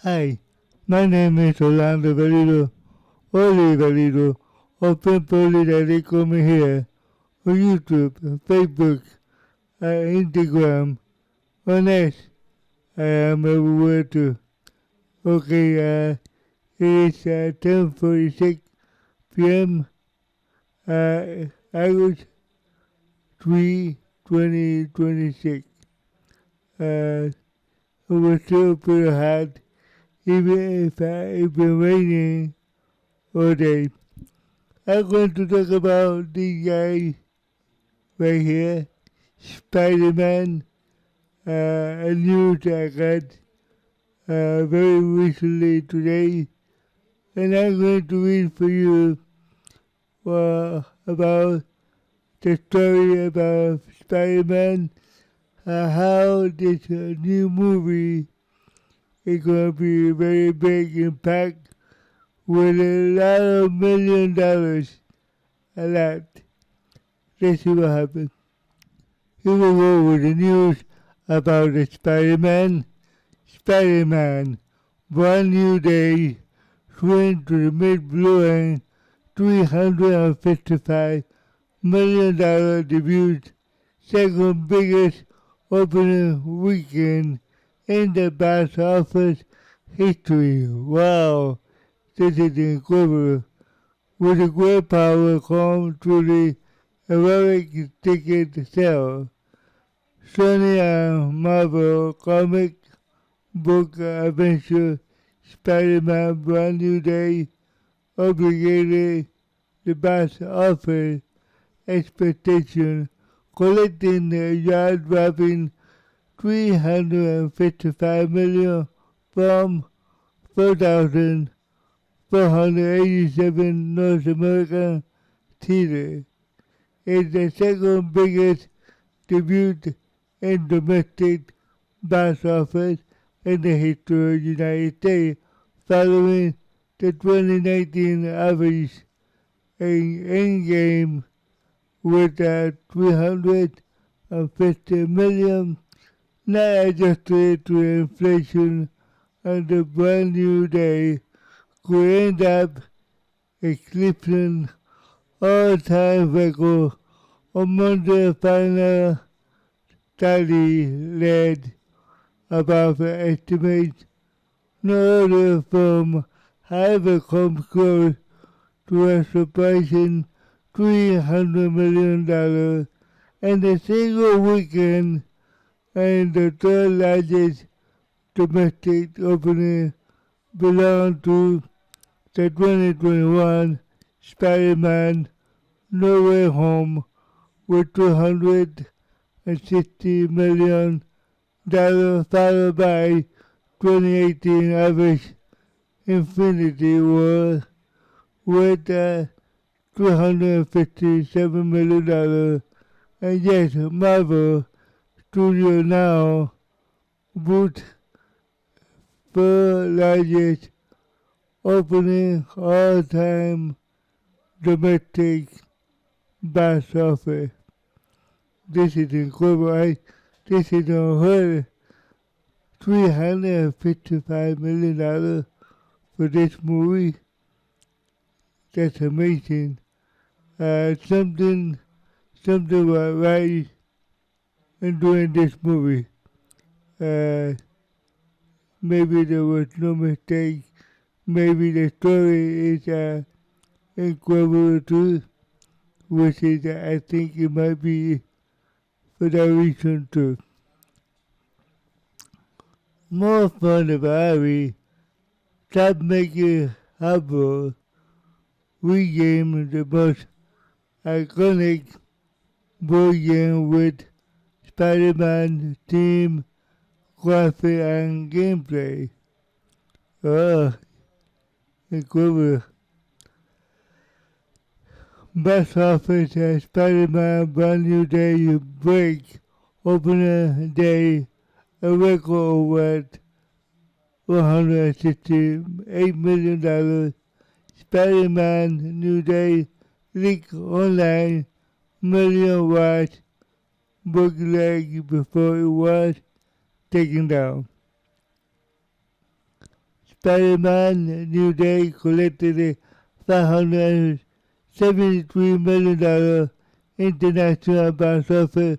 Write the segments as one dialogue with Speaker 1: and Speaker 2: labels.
Speaker 1: Hi, my name is Orlando Valido, Oli Valido, or Pimpoli that they call me here, on YouTube, Facebook, Instagram, on X. I am everywhere too. Okay, it is 10:46 p.m. August 3, 2026. It was still pretty hot, even if it's been raining all day. I'm going to talk about this guy right here, Spiderman, a news I got very recently today, and I'm going to read for you about the story about Spider-Man, how this new movie is going to be a very big impact with a lot of $1 million, a lot. Let's see what happens. Here we go with the news about the Spider-Man. Spider-Man, Brand New Day, swing to the mid-blowing $355 million debut, second biggest opening weekend in the box office history. Wow, this is incredible. With a great power comes truly heroic ticket sale. Sony and Marvel comic book adventure Spider-Man Brand New Day obligated the box office expectation, collecting the yard-dropping $355 million from 4,487 North American theaters. It's the second biggest debut in domestic box office in the history of the United States, following the 2019 average in game with $350 million, not adjusted to inflation, and the Brand New Day could end up eclipsing all-time record among the final tally led above estimates. No other film however comes close to a surprising $300 million in a single weekend, and the third largest domestic opening belonged to the 2021 Spider-Man No Way Home with $260 million, followed by 2018 average Infinity War with $257 million. And yes, Marvel Studio now boot third largest opening all-time domestic box office. This is incredible. This is unheard. $355 million for this movie. That's amazing. Something was right in doing this movie. Maybe there was no mistake. Maybe the story is incredible too, which is I think it might be for that reason too. More fun about Harry. Stop making Harbour regame the most iconic board game with Spider-Man theme, graphic, and gameplay. Oh, incredible. Box office Spider-Man Brand New Day break opening day a record worth $168 million. Spider-Man New Day leak online million watch bootleg before it was taken down. Spiderman New Day collected $573 million international box office,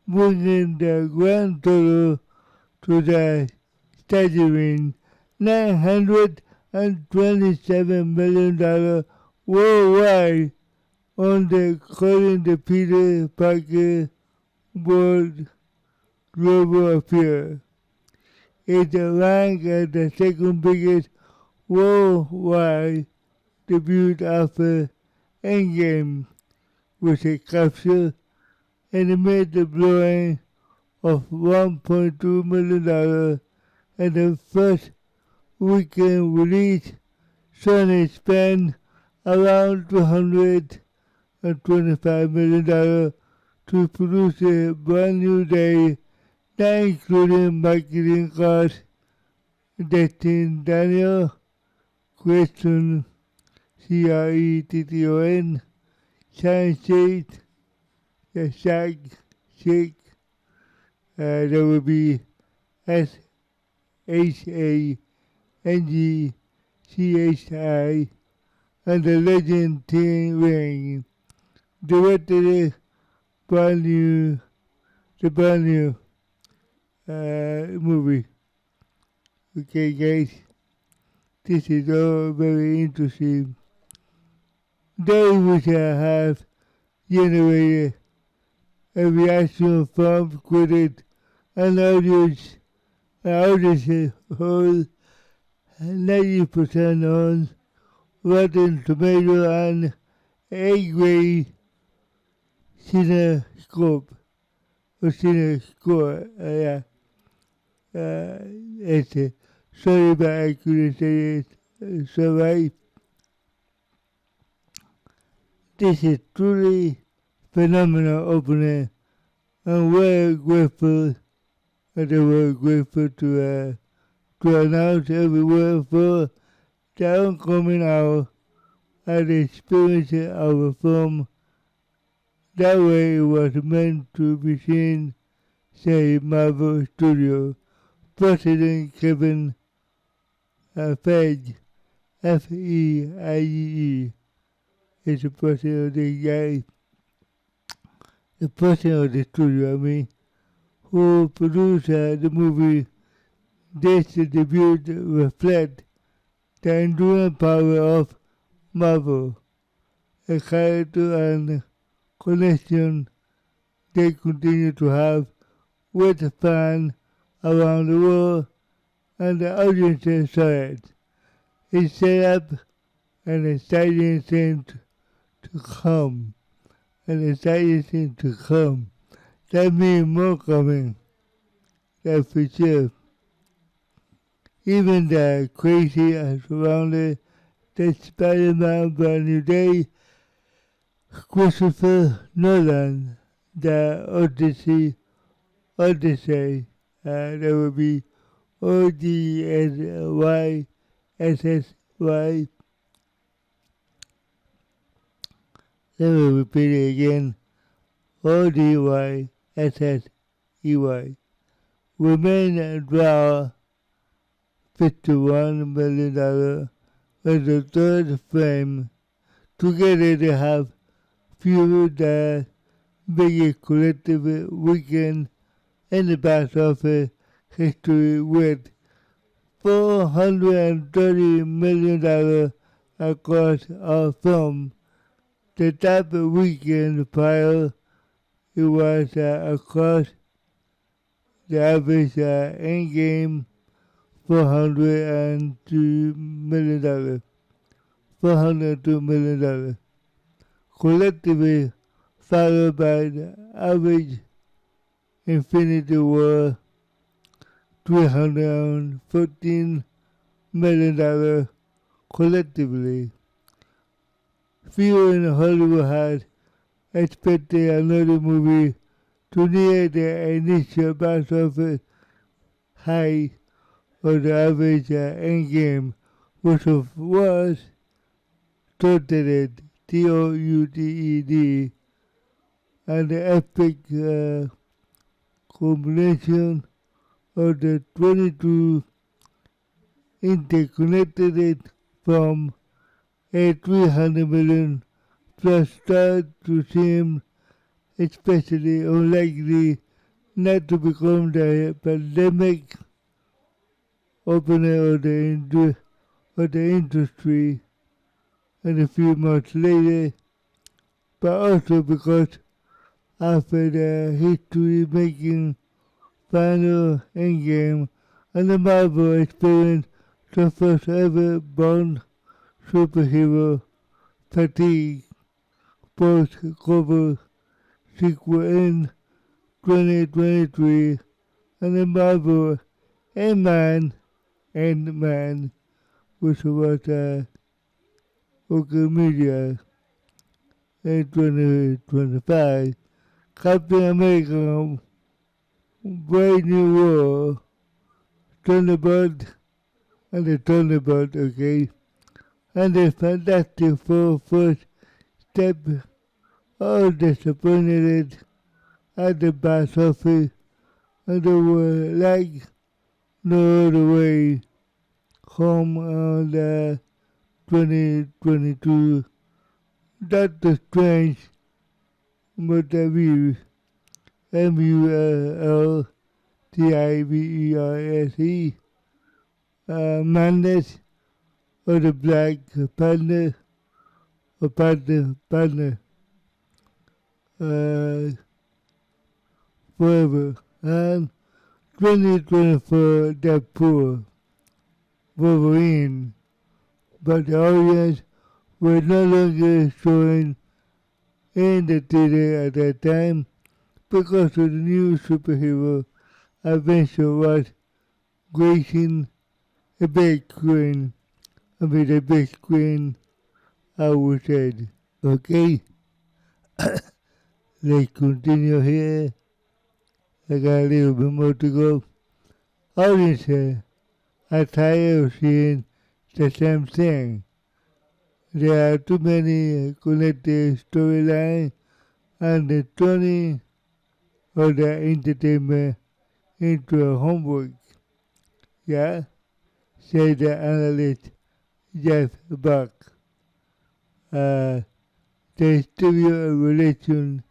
Speaker 1: bringing the grand total to the staggering $927 million worldwide on the according to Peter Parker World Global Affair. It ranked as the second biggest worldwide debut after Endgame, with a capture and made the blowing of $1.2 million and the first weekend release. Sony spent around $225 million to produce a brand new day, not including marketing costs. Destin Daniel Cretton, Cretton, Shine Shade, the Shag Shake, there will be SHANGCHI, and the Legend Tin Ring, directed the brand new movie. Okay, guys, this is all very interesting. They which have generated a reaction from critics and audience hold 90% on Rotten Tomato and A-grade CineScope. Sorry, but I couldn't say it so right. This is truly phenomenal opening, and we're grateful, to announce everywhere for the oncoming hour and experiencing our film. That way it was meant to be seen, say Marvel Studio. President Kevin Feige, Feige, is the president of the president of the studio, who produced the movie. This debut reflects the enduring power of Marvel, a character and connection they continue to have with fans around the world, and the audience saw it. It set up an exciting thing to come. That means more coming. That's for sure. Even the crazy surrounding the Spiderman Brand New Day, Christopher Nolan, the Odyssey, there will be ODSYSSY. Let me repeat it again. ODYSSEY. Remain draw $51 million with the third frame. Together they have fueled the biggest collective weekend in the box office history with $430 million across our film. The top weekend prior, it was across the average Endgame $402 million. Collectively followed by the average Infinity War $314 million collectively. Few in Hollywood had expected another movie to near the initial box office high of the average Endgame, which was touted TOUTED, and the epic combination of the 22 interconnected it from a 300 million plus star to seem especially unlikely not to become the pandemic opener of the industry and a few months later, but also because after the history-making final endgame and the Marvel experienced the first ever Bond superhero fatigue post-cover sequel in 2023 and the Marvel Ant-Man, which was Wikimedia in 2025, Captain America Brave New World, Thunderbolt, and the Thunderbolt, okay, and the Fantastic Four first step, all disappointed at the box office, and they were like no other way home on the 2022 Doctor Strange Multiverse Multiverse Madness or the Black Panther or Panther forever and 2024 Deadpool Wolverine, but the audience were no longer showing in the theater at that time because of the new superhero adventure was gracing a big screen. I mean a big screen, I would say. Okay, let's continue here. I got a little bit more to go. Audiences are tired of seeing the same thing. There are too many connected storylines and the turning of the entertainment into a homework. Yeah, said the analyst Jeff Buck. The studio relation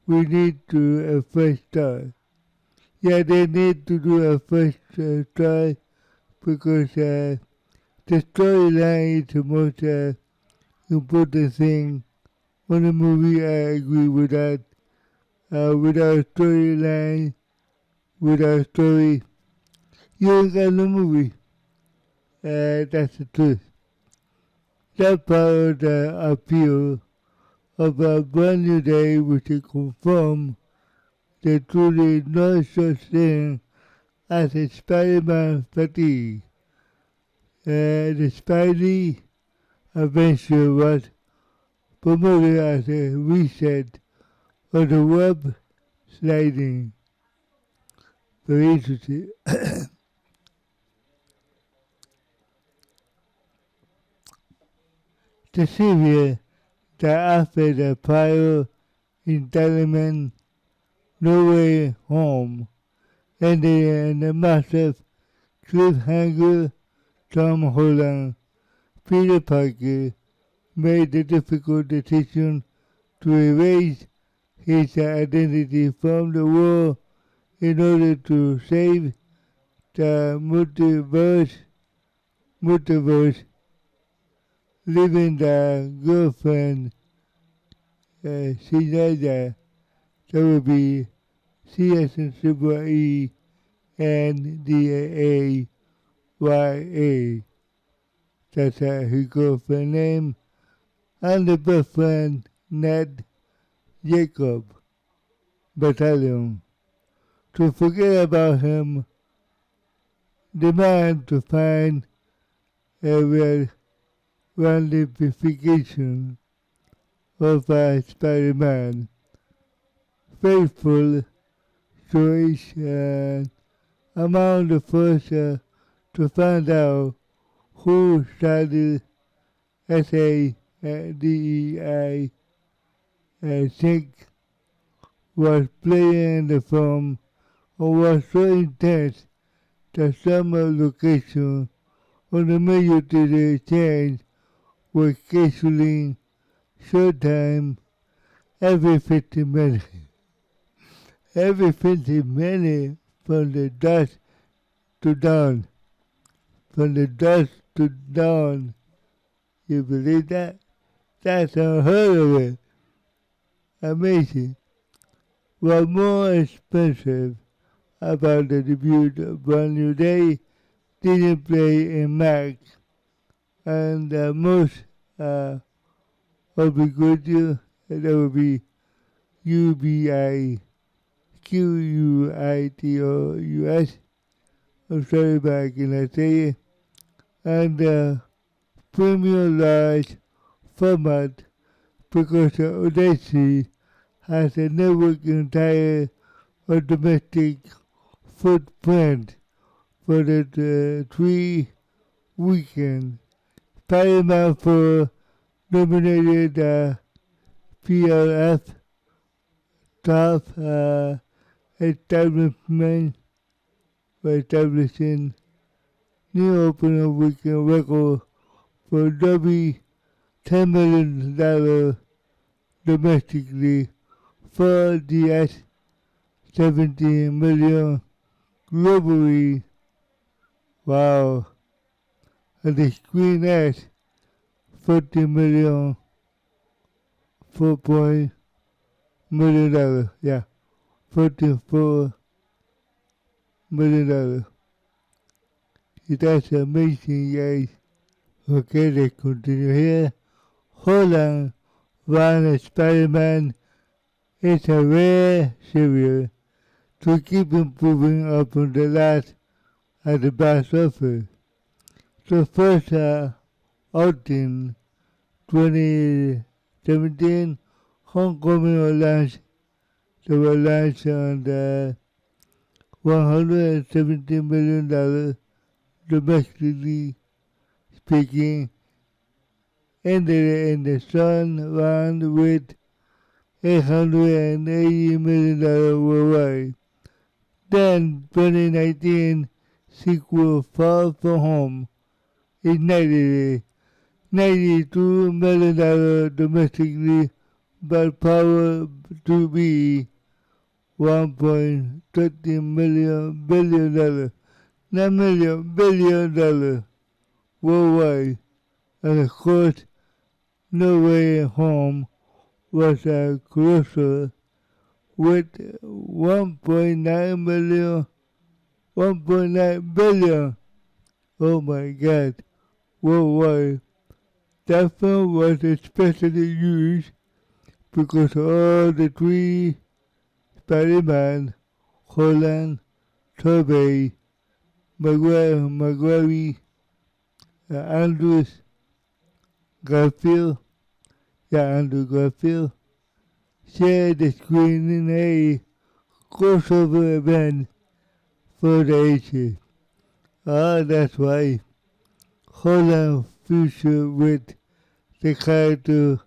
Speaker 1: we need to a fresh start. Yeah, they need to do a fresh start because the storyline is the most important thing on a movie. I agree with that. Without storyline, without story, you ain't got no movie. That's the truth. That part of the appeal of a brand new day which is confirmed there truly no such thing as a Spiderman fatigue. The Spidey adventure was promoted as a reset of the web sliding. Very interesting. The series that after the prior entitlement No Way Home ended in a massive cliffhanger. Tom Holland, Peter Parker, made the difficult decision to erase his identity from the world in order to save the multiverse, leaving the girlfriend, Sinada, that would be CSNCENDAAYA. That's his girlfriend name, and the boyfriend, Ned Jacob Battalion. To forget about him, demand to find a real ramification of Spider-Man. Faithful choice among the first to find out who started SADEI think was playing the film or was so intense that some locations on the major to the change was scheduling showtime every 15 minutes. Every 15 minutes from the dusk to dawn. From the dusk to dawn. You believe that? That's unheard of it. Amazing. What more expensive about the debut of Brand New Day didn't play in Mac, and most obligated, that would be UBIQUITOUS. I'm sorry, but I cannot say it. And premium large format because the Odyssey has a network entire domestic footprint for the 3 weekend. Spiderman for nominated PLF top establishment for establishing new opening weekend record for $10 million domestically, 4DS 17 million globally. Wow. And the Screen S 40 million, $4 million. Yeah, $44 million. That's amazing, guys. Okay, let's continue here. Hold on. One Spider-Man is a rare series to keep improving upon the last at the box office. So first outing 2017 Homecoming will launch. They will launch on the $170 million domestically speaking, ended in the sun round with $880 million worldwide. Then 2019 sequel Far From Home ignited $92 million domestically, but power to be $1.30 billion, not million, $billion worldwide. And of course, No Way Home was a closer with 1.9 billion. Oh my God, worldwide. That film was especially used because all the 3 Spider-Man, Holland, Tobey, Maguire, Andrews, Garfield, Andrew Garfield, shared the screen in a crossover event for the ages. That's why Holland featured with the character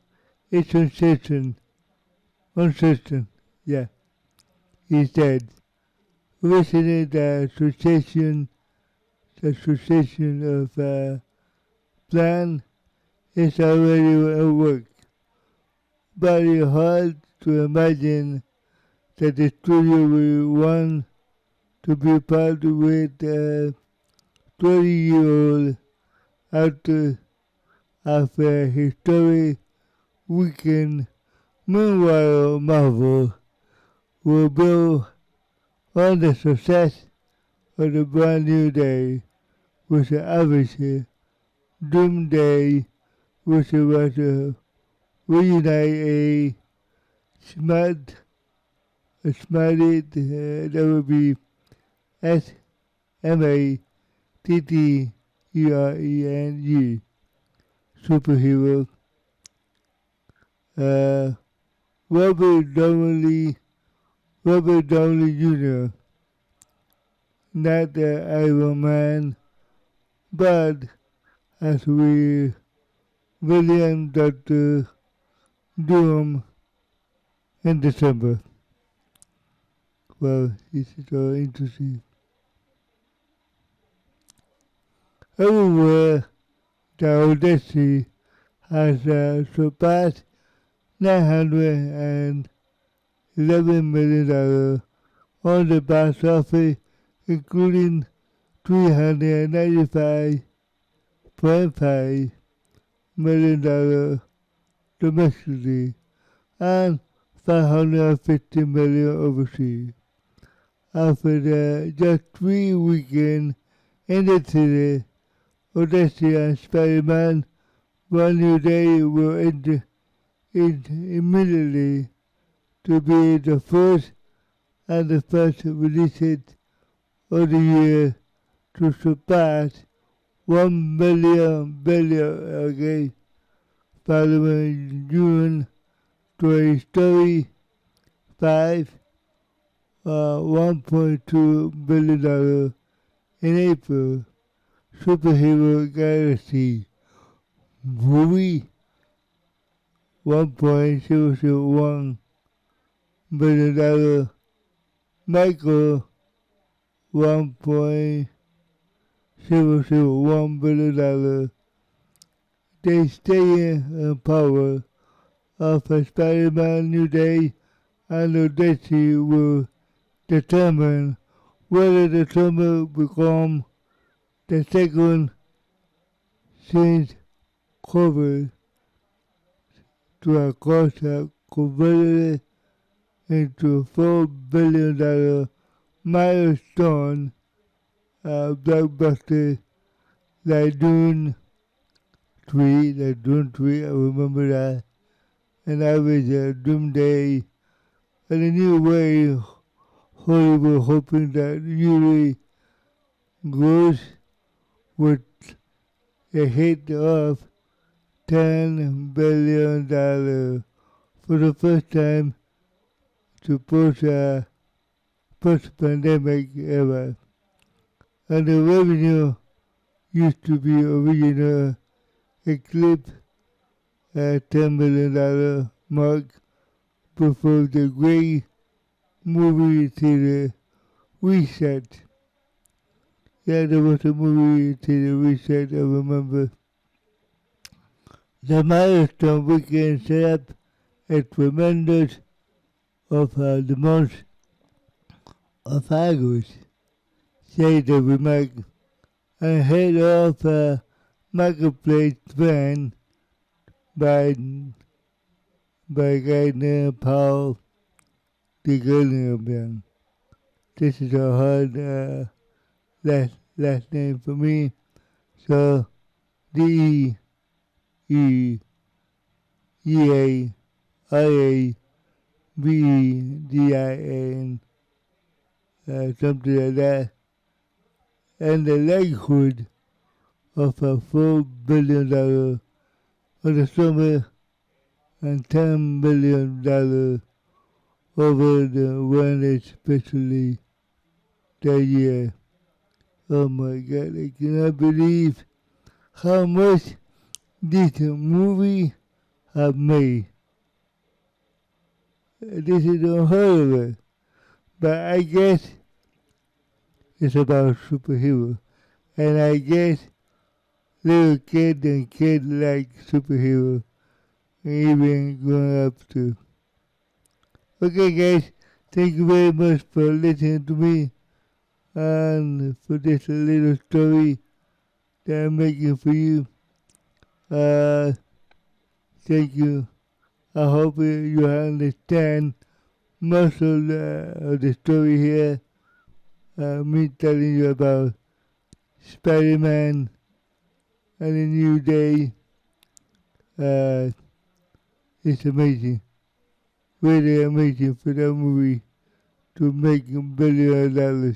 Speaker 1: is unsistent, yeah. He said, recently the association of plan is already at work, but it's hard to imagine that the studio will want to be part with a 20-year-old actor after a historic weekend. Meanwhile, Marvel will build on the success of the Brand New Day, which obviously Doomsday, which was a reunite a smarted, that would be SMATTERENG, superhero. Robert Downey Jr., not the Iron Man, but as we William Dr. Doom in December. Well, this is so interesting. everywhere the Odyssey has surpassed $911 million on the box office, including $395.5 million domestically and $550 million overseas. After the just 3 weekends in the theater, Odyssey and Spiderman Brand New Day were immediately to be the first and the first releases of the year to surpass 1 billion again, following June Toy Story 5, $1.2 billion in April. Superhero Galaxy movie $1.001 billion. Michael $1.001 billion. They stay in power of a Spider-Man New Day and Odyssey will determine whether the summer become the second since COVID to a cost that converted into $4 billion milestone blockbuster like Dune 3, I remember that, and I was Doomsday, and a new way Hollywood hoping that Yuri grows with a hit of $10 billion for the first time to post-pandemic era. And the revenue used to be original eclipse at $10 million mark before the great movie theater reset. Yeah, there was a movie theater reset, I remember. The milestone weekend set up a tremendous of the month of August, said the remark, and head of marketplace brand by Gardner Paul the Gardner. This is a hard last name for me, so DEARABEDIN, something like that, and the likelihood of a $4 billion for the summer and $10 billion over the one especially that year. Oh my God, I cannot believe how much this movie have made. This is unheard of, but I guess it's about superheroes, and I guess little kids and kids like superheroes, and even grown up too. Okay guys, thank you very much for listening to me and for this little story that I'm making for you. Thank you. I hope you understand most of the story here. Me telling you about Spider-Man and a new day. It's amazing. Really amazing for that movie to make $1 billion.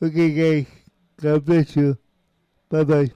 Speaker 1: Okay guys, God bless you. Bye bye.